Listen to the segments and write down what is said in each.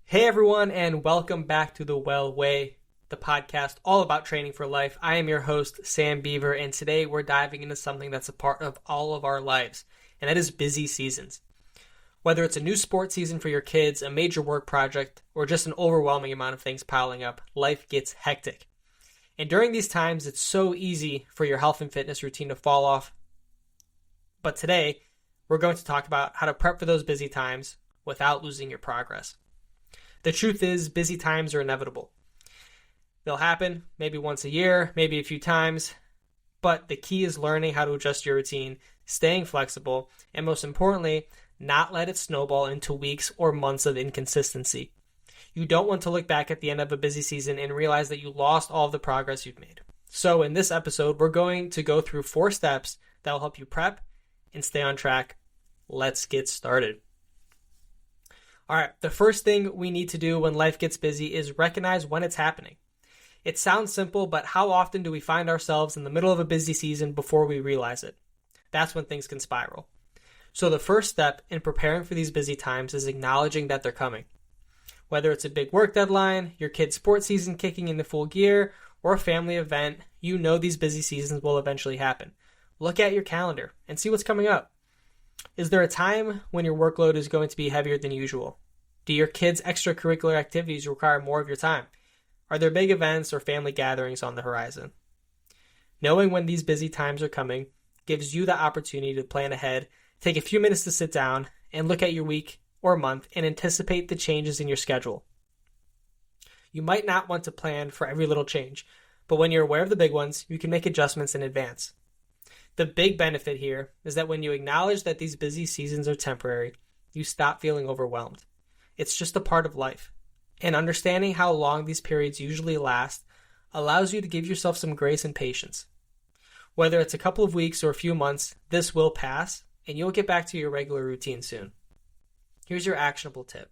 Hey everyone, and welcome back to The Well Way, the podcast all about training for life. I am your host, Sam Beaver, and today we're diving into something that's a part of all of our lives, and that is busy seasons. Whether it's a new sports season for your kids, a major work project, or just an overwhelming amount of things piling up, life gets hectic. And during these times, it's so easy for your health and fitness routine to fall off. But today, we're going to talk about how to prep for those busy times without losing your progress. The truth is, busy times are inevitable. They'll happen maybe once a year, maybe a few times, but the key is learning how to adjust your routine, staying flexible, and most importantly, not let it snowball into weeks or months of inconsistency. You don't want to look back at the end of a busy season and realize that you lost all of the progress you've made. So in this episode, we're going to go through 4 steps that will help you prep and stay on track. Let's get started. All right, the first thing we need to do when life gets busy is recognize when it's happening. It sounds simple, but how often do we find ourselves in the middle of a busy season before we realize it? That's when things can spiral. So the first step in preparing for these busy times is acknowledging that they're coming. Whether it's a big work deadline, your kid's sports season kicking into full gear, or a family event, you know these busy seasons will eventually happen. Look at your calendar and see what's coming up. Is there a time when your workload is going to be heavier than usual? Do your kids' extracurricular activities require more of your time? Are there big events or family gatherings on the horizon? Knowing when these busy times are coming gives you the opportunity to plan ahead, take a few minutes to sit down and look at your week or month and anticipate the changes in your schedule. You might not want to plan for every little change, but when you're aware of the big ones, you can make adjustments in advance. The big benefit here is that when you acknowledge that these busy seasons are temporary, you stop feeling overwhelmed. It's just a part of life. And understanding how long these periods usually last allows you to give yourself some grace and patience. Whether it's a couple of weeks or a few months, this will pass, and you'll get back to your regular routine soon. Here's your actionable tip.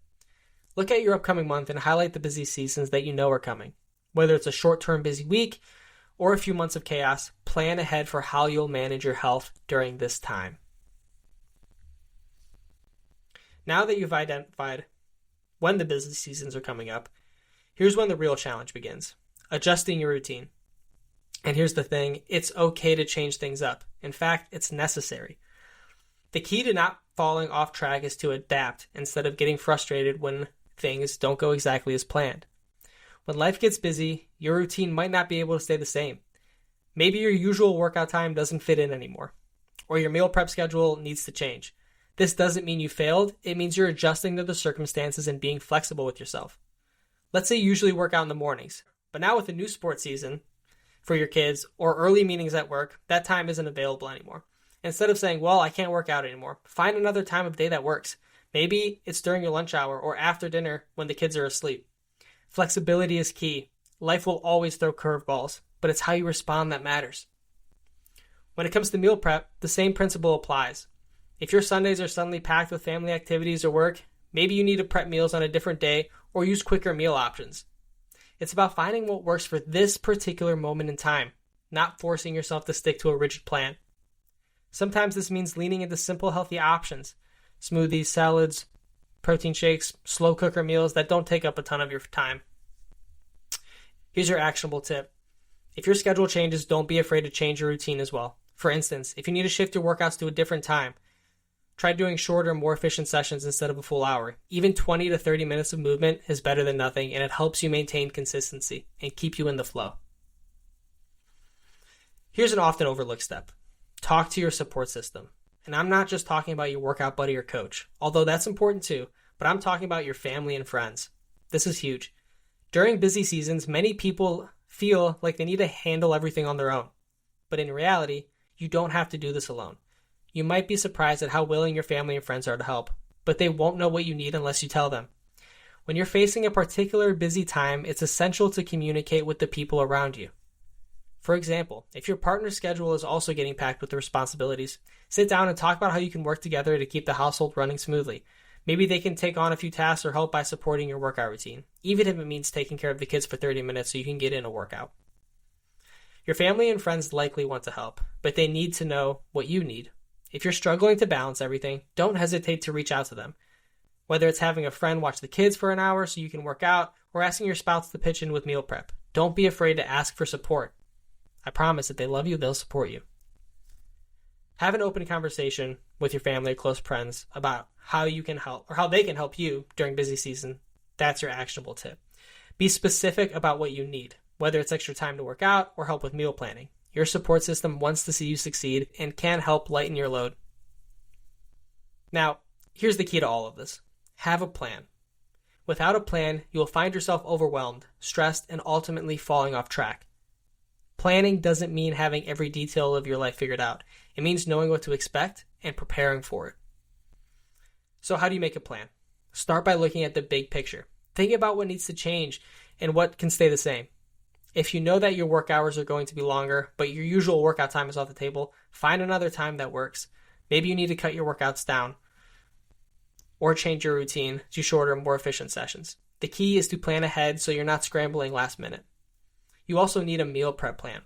Look at your upcoming month and highlight the busy seasons that you know are coming. Whether it's a short-term busy week or a few months of chaos, plan ahead for how you'll manage your health during this time. Now that you've identified when the busy seasons are coming up, here's when the real challenge begins: adjusting your routine. And here's the thing, it's okay to change things up. In fact, it's necessary. The key to not falling off track is to adapt instead of getting frustrated when things don't go exactly as planned. When life gets busy, your routine might not be able to stay the same. Maybe your usual workout time doesn't fit in anymore, or your meal prep schedule needs to change. This doesn't mean you failed, it means you're adjusting to the circumstances and being flexible with yourself. Let's say you usually work out in the mornings, but now with a new sports season for your kids or early meetings at work, that time isn't available anymore. Instead of saying, well, I can't work out anymore, find another time of day that works. Maybe it's during your lunch hour or after dinner when the kids are asleep. Flexibility is key. Life will always throw curveballs, but it's how you respond that matters. When it comes to meal prep, the same principle applies. If your Sundays are suddenly packed with family activities or work, maybe you need to prep meals on a different day or use quicker meal options. It's about finding what works for this particular moment in time, not forcing yourself to stick to a rigid plan. Sometimes this means leaning into simple, healthy options: smoothies, salads, protein shakes, slow cooker meals that don't take up a ton of your time. Here's your actionable tip. If your schedule changes, don't be afraid to change your routine as well. For instance, if you need to shift your workouts to a different time, try doing shorter, more efficient sessions instead of a full hour. Even 20 to 30 minutes of movement is better than nothing, and it helps you maintain consistency and keep you in the flow. Here's an often overlooked step. Talk to your support system. And I'm not just talking about your workout buddy or coach, although that's important too, but I'm talking about your family and friends. This is huge. During busy seasons, many people feel like they need to handle everything on their own. But in reality, you don't have to do this alone. You might be surprised at how willing your family and friends are to help, but they won't know what you need unless you tell them. When you're facing a particular busy time, it's essential to communicate with the people around you. For example, if your partner's schedule is also getting packed with the responsibilities, sit down and talk about how you can work together to keep the household running smoothly. Maybe they can take on a few tasks or help by supporting your workout routine, even if it means taking care of the kids for 30 minutes so you can get in a workout. Your family and friends likely want to help, but they need to know what you need. If you're struggling to balance everything, don't hesitate to reach out to them. Whether it's having a friend watch the kids for an hour so you can work out, or asking your spouse to pitch in with meal prep, don't be afraid to ask for support. I promise if they love you, they'll support you. Have an open conversation with your family or close friends about how you can help or how they can help you during busy season. That's your actionable tip. Be specific about what you need, whether it's extra time to work out or help with meal planning. Your support system wants to see you succeed and can help lighten your load. Now, here's the key to all of this. Have a plan. Without a plan, you will find yourself overwhelmed, stressed, and ultimately falling off track. Planning doesn't mean having every detail of your life figured out. It means knowing what to expect and preparing for it. So how do you make a plan? Start by looking at the big picture. Think about what needs to change and what can stay the same. If you know that your work hours are going to be longer, but your usual workout time is off the table, find another time that works. Maybe you need to cut your workouts down or change your routine to shorter, more efficient sessions. The key is to plan ahead so you're not scrambling last minute. You also need a meal prep plan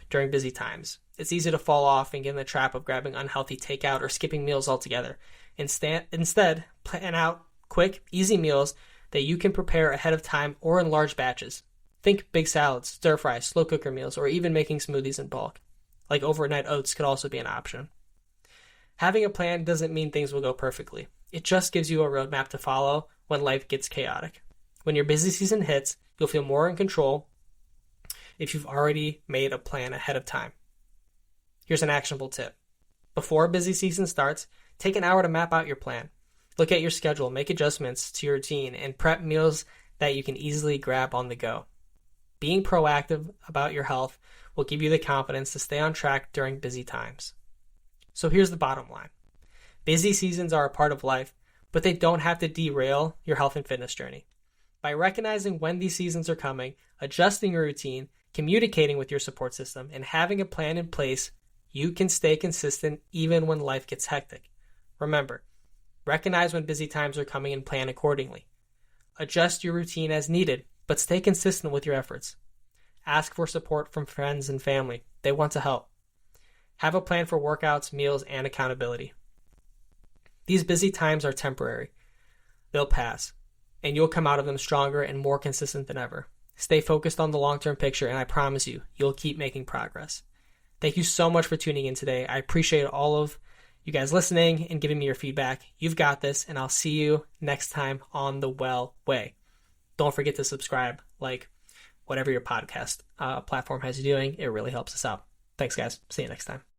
during busy times. It's easy to fall off and get in the trap of grabbing unhealthy takeout or skipping meals altogether. Instead, plan out quick, easy meals that you can prepare ahead of time or in large batches. Think big salads, stir fries, slow cooker meals, or even making smoothies in bulk. Like overnight oats could also be an option. Having a plan doesn't mean things will go perfectly. It just gives you a roadmap to follow when life gets chaotic. When your busy season hits, you'll feel more in control if you've already made a plan ahead of time. Here's an actionable tip. Before busy season starts, take an hour to map out your plan. Look at your schedule, make adjustments to your routine, and prep meals that you can easily grab on the go. Being proactive about your health will give you the confidence to stay on track during busy times. So here's the bottom line. Busy seasons are a part of life, but they don't have to derail your health and fitness journey. By recognizing when these seasons are coming, adjusting your routine, communicating with your support system, and having a plan in place, you can stay consistent even when life gets hectic. Remember, recognize when busy times are coming and plan accordingly. Adjust your routine as needed, but stay consistent with your efforts. Ask for support from friends and family. They want to help. Have a plan for workouts, meals, and accountability. These busy times are temporary. They'll pass, and you'll come out of them stronger and more consistent than ever. Stay focused on the long-term picture, and I promise you, you'll keep making progress. Thank you so much for tuning in today. I appreciate all of you guys listening and giving me your feedback. You've got this, and I'll see you next time on The Well Way. Don't forget to subscribe, like whatever your podcast platform has you doing. It really helps us out. Thanks, guys. See you next time.